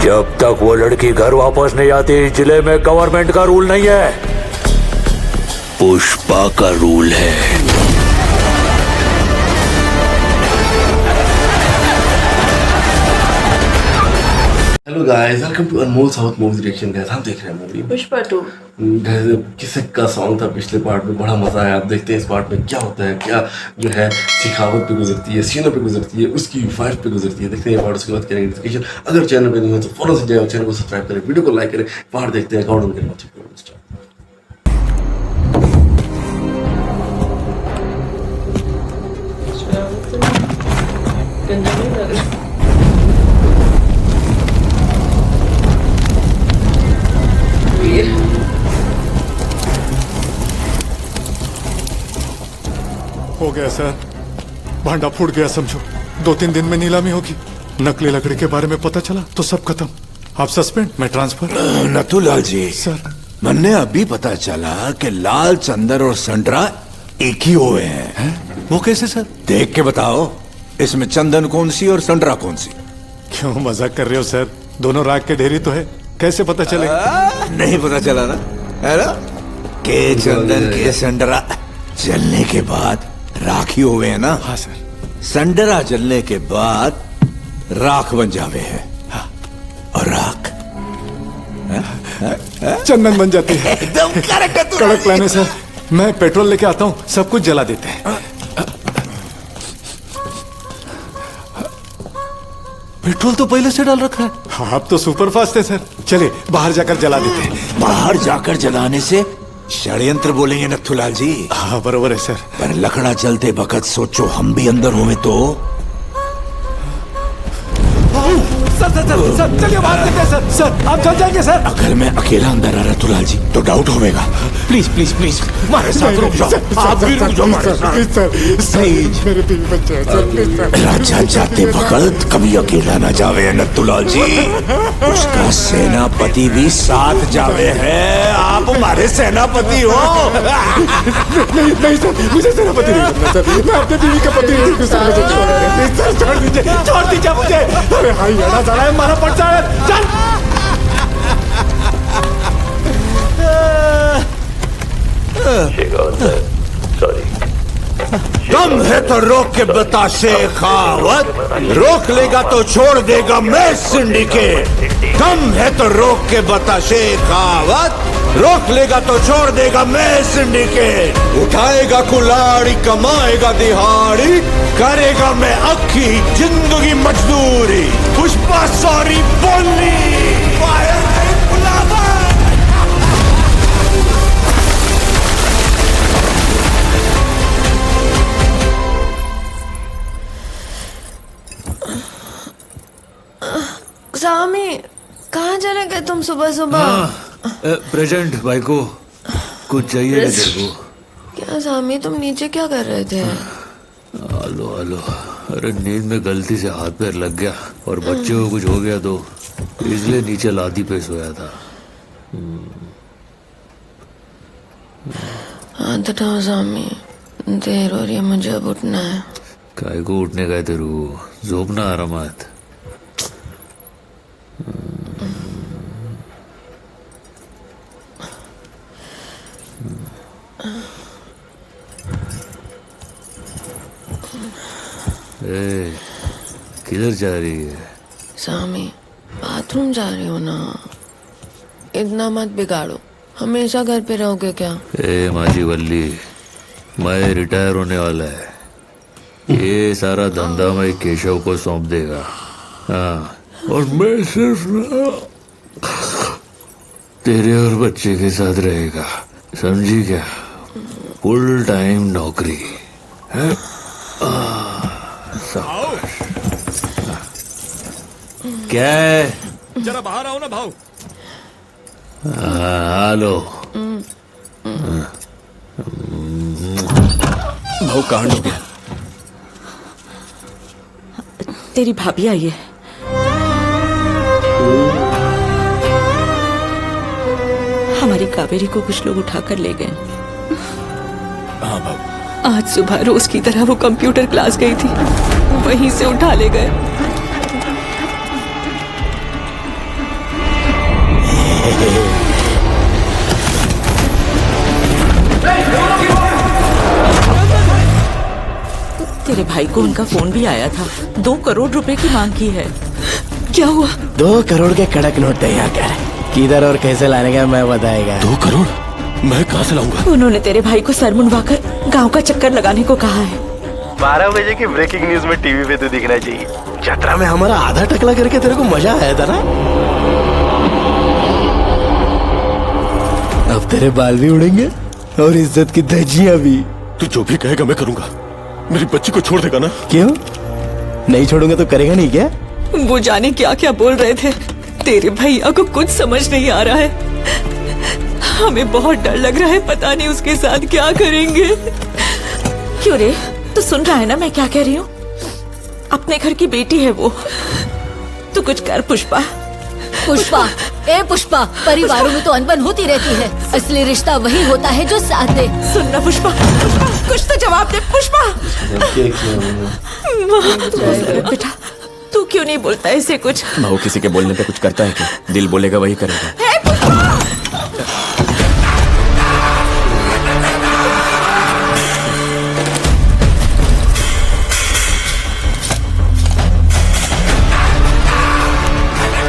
जब तक वो लड़की घर वापस नहीं आती, जिले में गवर्नमेंट का रूल नहीं है, पुष्पा का रूल है। Hello guys, welcome to Anmol south movie reaction. Guys हम देख रहे हैं मूवी पुष्पा 2। किसे का सॉन्ग था पिछले पार्ट में, बड़ा मजा आया। आप देखते हैं इस पार्ट में क्या होता है, क्या जो है सिखावत पे गुजरती है, सीनों पे गुजरती है, उसकी वाइफ पे गुजरती है। देखते हैं पार्ट, उसके बाद करेंगे नोटिफिकेशन। अगर चैनल पे नहीं हो तो फॉलो से जाओ, चैनल को सब्सक्राइब करें, वीडियो को लाइक करें। पार्ट देखते हैं, अकाउंट करें। गंदा नहीं लग रहा। हो गया सर, भांडा फूट गया समझो। 2-3 दिन में नीलामी होगी। नकली लकड़ी के बारे में पता चला तो सब खत्म। आप सस्पेंड, मैं ट्रांसफर। नथुलाल जी सर, मैंने अभी पता चला कि लाल चंदर और संतरा एक ही हुए हैं। वो कैसे सर? देख के बताओ, इसमें चंदन कौन सी और संतरा कौन सी? क्यों मजाक कर रहे हो सर? दोनों राग के ढेरी तो है, कैसे पता चलेगा? नहीं पता चला ना, है ना? के चंदन के संतरा जलने के बाद राखी हुए हैं ना। हाँ सर। संतरा जलने के बाद राख बन जावे है। हाँ। और राख चंदन बन जाती है। एकदम करेक्ट। कड़क प्लान है सर। मैं पेट्रोल लेके आता हूँ, सब कुछ जला देते हैं। पेट्रोल तो पहले से डाल रखा है। आप तो सुपर फास्ट है सर। चलिए बाहर जाकर जला देते हैं। बाहर जाकर जलाने से षड्यंत्र बोलेंगे नथुलाल जी। हाँ बरोबर है सर। पर लकड़ा चलते वक्त सोचो हम भी अंदर हुए तो। सर चलिए बाहर चलते हैं सर। सर आप चल जाएंगे सर। अगर मैं अकेला अंदर आ रहा नथुलाल जी तो डाउट होगा। प्लीज प्लीज प्लीज हमारे साथ रुक जाओ। आप भी रुक जाओ हमारे साथ। प्लीज। मेरे 3 बच्चे हैं सर, प्लीज सर। राजा जाते वक्त कभी अकेला ना जावे नथुलाल जी। उसका सेनापति भी साथ जावे है। आप हमारे सेनापति हो। नहीं सर, मुझे सेनापति नहीं बनना सर। मैं अपने बीवी का पति नहीं हूँ सर। मुझे छोड़ दीजिए मुझे। अरे हाय यार, साला है मारा पड़ता है। चल। सॉरी। दम है तो रोक के बता शेखावत, रोक लेगा तो छोड़ देगा मैं सिंडिकेट। दम है तो रोक के बता शेखावत, रोक लेगा तो छोड़ देगा मैं सिंडिकेट। उठाएगा कुल्हाड़ी, कमाएगा दिहाड़ी, करेगा मैं अक्खी जिंदगी मजदूरी। पुष्पा सॉरी बोली, फायर नहीं बुलावा। सामी, कहाँ चले गए तुम सुबह सुबह? प्रेजेंट भाई को कुछ चाहिए क्या तेरे को? क्या सामी, तुम नीचे क्या कर रहे थे? Hello hello. अरे नींद में गलती से हाथ पैर लग गया और बच्चे को कुछ हो गया तो इसलिए नीचे लादी पे सोया था। हाथ उठाओ सामी, देर हो रही है, मुझे अब उठना है। काय को उठने गए थे रू? झोपना आरामात। ए, किधर जा रही है? सामी, बाथरूम जा रही हो ना? इतना मत बिगाड़ो। हमेशा घर पे रहोगे क्या? ए माजी वल्ली, मैं रिटायर होने वाला है। ये सारा धंधा मैं केशव को सौंप देगा। हाँ, और मैं सिर्फ तेरे और बच्चे के साथ रहेगा, समझी क्या? फुल टाइम नौकरी है। क्या है? जरा बाहर आओ ना भाऊ। हेलो। भाऊ कांड हो गया। तेरी भाभी आई है। हमारी कावेरी को कुछ लोग उठाकर ले गए। हाँ भाऊ। आज सुबह रोज की तरह वो कंप्यूटर क्लास गई थी, वहीं से उठा ले गए। भाई को उनका फोन भी आया था। 2 करोड़ रुपए की मांग की है। क्या हुआ? 2 करोड़ के कड़क नोट तैयार कर। किधर और कैसे लाने का मैं बताएगा। 2 करोड़ मैं कहाँ से लाऊंगा? उन्होंने तेरे भाई को सर मुंडवाकर गांव का चक्कर लगाने को कहा है। 12 बजे की ब्रेकिंग न्यूज में टीवी पे तो दिखना चाहिए। यात्रा में हमारा आधा टकला करके तेरे को मजा आया था ना। अब तेरे बाल भी उड़ेंगे और इज्जत की धज्जियां भी। तू जो भी कहेगा मैं करूंगा। मेरी बच्ची को छोड़ देगा ना? क्यों नहीं छोड़ूंगा तो करेगा नहीं क्या? वो जाने क्या क्या बोल रहे थे। तेरे भैया को कुछ समझ नहीं आ रहा है। हमें बहुत डर लग रहा है, पता नहीं उसके साथ क्या करेंगे। क्यों रे, तू सुन रहा है ना मैं क्या कह रही हूँ? अपने घर की बेटी है वो। तू कुछ कर पुष्पा। पुष्पा, ए पुष्पा, परिवारों में तो अनबन होती रहती है। असली रिश्ता वही होता है जो साथ दे। सुन ना पुष्पा, कुछ तो जवाब दे पुष्पा। बेटा तू क्यों नहीं बोलता ऐसे कुछ? बहू किसी के बोलने पे कुछ करता है क्या? दिल बोलेगा वही करेगा।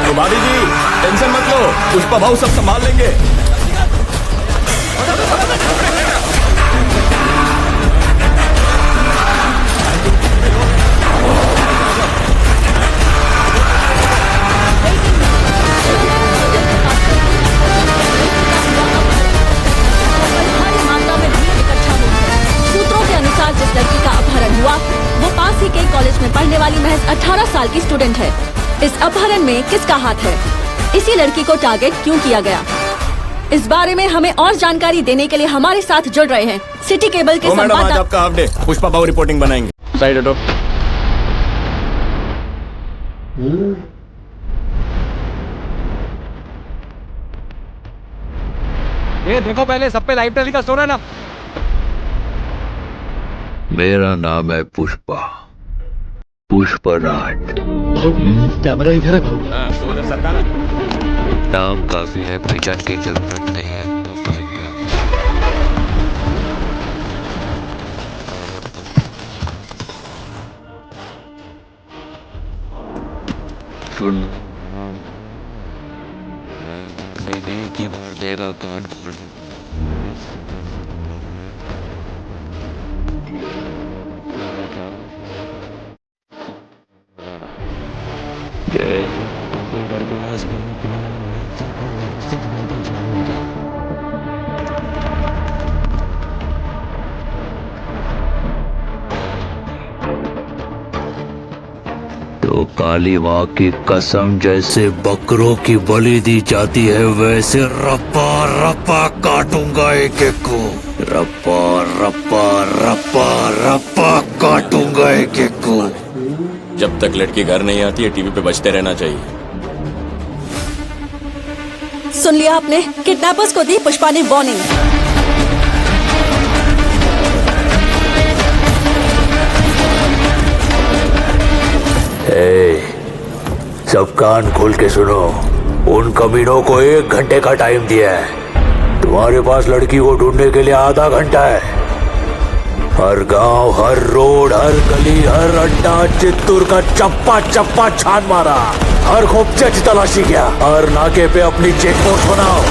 कुमारी जी टेंशन मत लो, पुष्पा भाऊ सब संभाल लेंगे। सूत्रों के अनुसार जिस लड़की का अपहरण हुआ वो पास ही के कॉलेज में पढ़ने वाली महज 18 साल की स्टूडेंट है। इस अपहरण में किसका हाथ है? इसी लड़की को टारगेट क्यों किया गया? इस बारे में हमें और जानकारी देने के लिए हमारे साथ जुड़ रहे हैं सिटी केबल के मैडम आज संवाददाता। आपका हाफ डे, पुष्पा भाऊ रिपोर्टिंग बनाएंगे। साइड हटो। ये देखो पहले सब पे लाइव टेलीकास्ट हो रहा है ना। मेरा नाम है पुष्पा, पुष्पराज। कैमरा इधर है। नाम काफी है, पहचान की जरूरत नहीं है। सुन, की भर देगा कान खोल। तो काली माँ की कसम, जैसे बकरों की बलि दी जाती है वैसे रप्पा रप्पा काटूंगा एक एक को। रप्पा रप्पा रप्पा रप्पा काटूंगा एक एक को। जब तक लड़की घर नहीं आती है टीवी पे बजते रहना चाहिए। सुन लिया आपने? किडनैपर्स को दी पुष्पा ने वार्निंग। सब कान खोल के सुनो, उन कमीनों को 1 घंटे का टाइम दिया है। तुम्हारे पास लड़की को ढूंढने के लिए आधा घंटा है। हर गांव, हर रोड, हर गली, हर अड्डा, चित्तूर का चप्पा चप्पा छान मारा। हर खोपचे की तलाशी किया। हर नाके पे अपनी चेक पोस्ट बनाओ।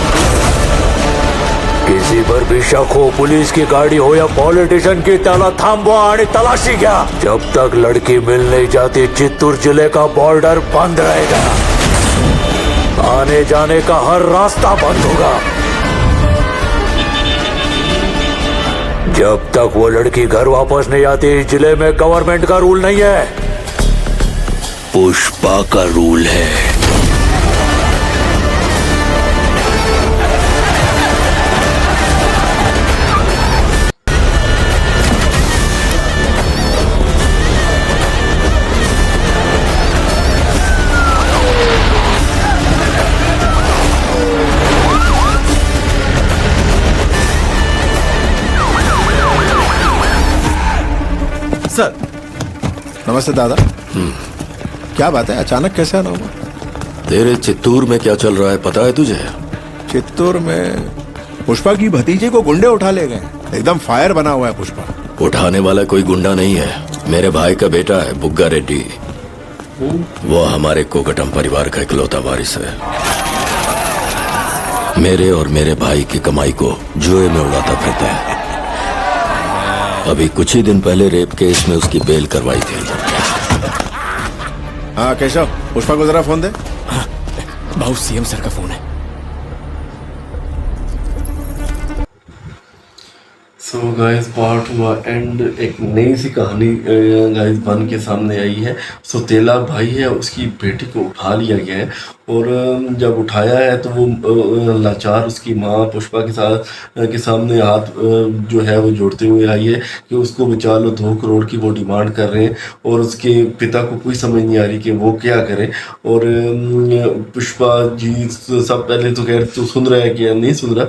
किसी पर भी शक हो, पुलिस की गाड़ी हो या पॉलिटिशियन की, त्याला थांबवा आणि तलाशी घ्या। जब तक लड़की मिल नहीं जाती चित्तूर जिले का बॉर्डर बंद रहेगा। आने जाने का हर रास्ता बंद होगा। जब तक वो लड़की घर वापस नहीं आती, इस जिले में गवर्नमेंट का रूल नहीं है, पुष्पा का रूल है। सर नमस्ते दादा। क्या बात है, अचानक कैसे आना हुआ? तेरे चित्तूर में क्या चल रहा है पता है तुझे? चित्तूर में पुष्पा की भतीजे को गुंडे उठा ले गए। एकदम फायर बना हुआ है पुष्पा। उठाने वाला कोई गुंडा नहीं है, मेरे भाई का बेटा है बुग्गा रेड्डी। वो हमारे कोकटम परिवार का इकलौता वारिस है। मेरे और मेरे भाई की कमाई को जुए में उड़ाता फिरता है। अभी कुछ ही दिन पहले रेप केस में उसकी बेल करवाई थी। हाँ केशव, पुष्पा को जरा फोन दे। भाऊ सीएम सर का फोन है। सो गाइस पार्ट हुआ एंड। एक नई सी कहानी गाइस बन के सामने आई है। सौतेला भाई है, उसकी बेटी को उठा लिया गया है और जब उठाया है तो वो लाचार उसकी माँ पुष्पा के सामने हाथ जो है वो जोड़ते हुए आई है कि उसको बचा लो। 2 करोड़ की वो डिमांड कर रहे हैं और उसके पिता को कोई समझ नहीं आ रही कि वो क्या करें। और पुष्पा जी सब पहले तो खैर तो सुन रहा है कि नहीं सुन रहा,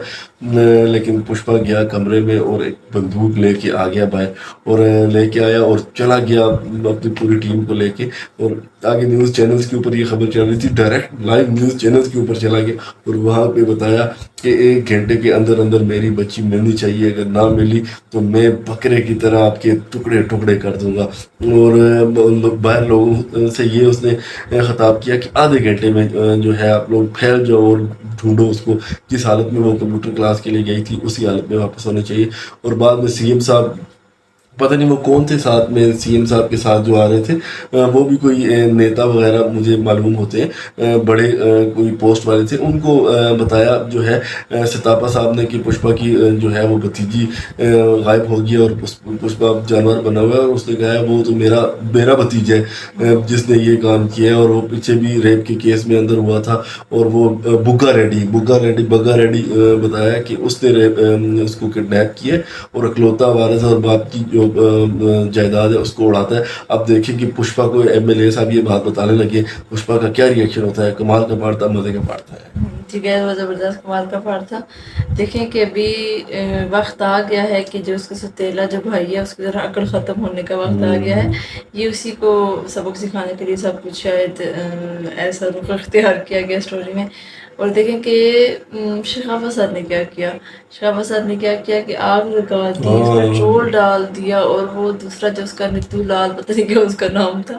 लेकिन पुष्पा गया कमरे में और एक बंदूक लेके आ गया बाहर और लेके आया और चला गया अपनी पूरी टीम को लेके। और आगे न्यूज़ चैनल्स के ऊपर ये खबर चल रही थी, डायरेक्ट लाइव न्यूज़ चैनल्स के ऊपर चला गया और वहाँ पे बताया कि 1 घंटे के अंदर अंदर मेरी बच्ची मिलनी चाहिए, अगर ना मिली तो मैं बकरे की तरह आपके टुकड़े टुकड़े कर दूंगा। और बाहर लोगों से ये उसने खिताब किया कि आधे घंटे में जो है आप लोग फैल जाओ और ढूंढो उसको। जिस हालत में वो कंप्यूटर क्लास के लिए गई थी उसी हालत में वापस होनी चाहिए। और बाद में सीएम साहब, पता नहीं वो कौन थे साथ में, सीएम साहब के साथ जो आ रहे थे, वो भी कोई नेता वगैरह मुझे मालूम होते हैं, बड़े कोई पोस्ट वाले थे। उनको बताया जो है सितापा साहब ने कि पुष्पा की जो है वो भतीजी गायब हो गई और पुष्पा जानवर बना हुआ है। और उसने कहा वो तो मेरा भतीजा है जिसने ये काम किया है और वो पीछे भी रेप के केस में अंदर हुआ था। और वो बग्गा रेड्डी बताया कि उसने उसको किडनैप किया और अकलौता वारिस और बाप की जो जायदाद है उसको उड़ाता है। अब देखें कि पुष्पा को एमएलए साहब ये बात बताने लगे, पुष्पा का क्या रिएक्शन होता है। कमाल का पार्ट था, मजे का पार्ट था। ठीक है, वो ज़बरदस्त कमाल का पार्ट था। देखें कि अभी वक्त आ गया है कि जो उसका सौतेला जो भाई है उसकी ज़रा अकल ख़त्म होने का वक्त आ गया है। ये उसी को सबक सिखाने के लिए सब कुछ शायद ऐसा रुख अख्तियार किया गया स्टोरी में। और देखें कि शखावत साहब ने क्या किया। शखावत साहब ने क्या किया कि आग लगा दी, पेट्रोल डाल दिया और वो दूसरा जो उसका नीतू लाल, पता नहीं क्या उसका नाम था,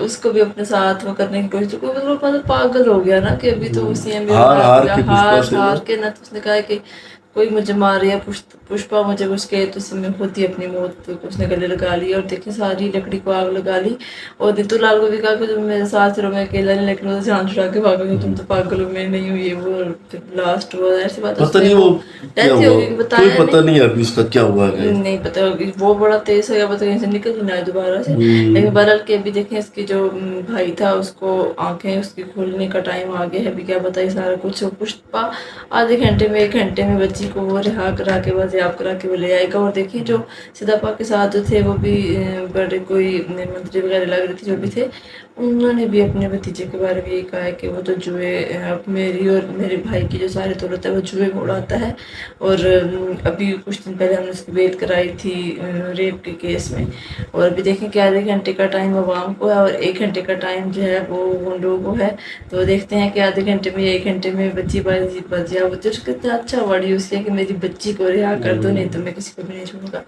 उसको भी अपने साथ वो करने की कोशिश की। मतलब पागल हो गया ना कि अभी तो सीएम हार के ना, तो उसने कहा कि कोई मुझे मारे या पुष्पा मुझे उसके तो मैं खुद ही अपनी मौत उसने गले लगा ली। और देखिए सारी लकड़ी को आग लगा ली। और नीतू लाल को भी कहा कि तुम मेरे साथ रहो, मैं अकेला नहीं, लेकिन वो जान छुड़ा के भागोगे, तुम तो पागल हो, मैं नहीं हूँ ये वो। लास्ट वो ऐसी बात पता नहीं वो बताया, पता नहीं अभी उसका क्या हुआ है, नहीं पता। वो बड़ा तेज हो गया, पता कहीं से निकल नहीं आया दोबारा से। लेकिन बहरहाल के अभी देखें इसकी जो भाई था उसको आंखें उसकी खुलने का टाइम आ गया है। अभी क्या बताइए सारा कुछ। पुष्पा आधे घंटे में 1 घंटे में बच्ची को वो रिहा करा के बाजियाब करा के वो ले आएगा। और देखिए जो सितापा के साथ जो थे वो भी बड़े कोई मंत्री वगैरह लग रहे थे जो भी थे, उन्होंने भी अपने भतीजे के बारे में ये कहा है कि वो तो जुए मेरी और मेरे भाई की जो सारी दौलत है वो जुए में उड़ाता है। और अभी कुछ दिन पहले हमने उसकी बेल कराई थी रेप के केस में। और अभी देखें कि आधे घंटे का टाइम अवाम को है और 1 घंटे का टाइम जो है वो गुंडों को है। तो देखते हैं कि आधे घंटे में 1 घंटे में बच्ची बाजियाब जो कितना अच्छा वर्ड यूज़ किया कि मेरी बच्ची को रिहा कर दो, नहीं तो मैं किसी को भी नहीं छोड़ूंगा।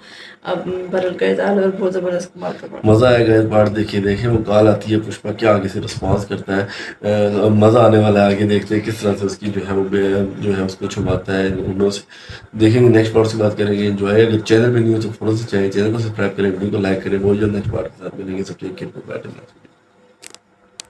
अब बरल का इज़ाल और बहुत ज़बरदस्त कमाल का मज़ा आएगा इस बार। देखिए वो कॉल आती है, पुष्पा क्या आगे से रिस्पॉन्स करता है, मज़ा आने वाला है। आगे देखते हैं किस तरह से उसकी जो है वो जो है उसको छुपाता है गुंडों से। देखेंगे नेक्स्ट पार्ट से बात करेंगे। एंजॉय। अगर चैनल पे नहीं हो तो फॉलो से चैनल को सब्सक्राइब करें, वीडियो को लाइक करें। बहुत जल्द नेक्स्ट पार्ट के साथ मिलेंगे। सब ठीक है।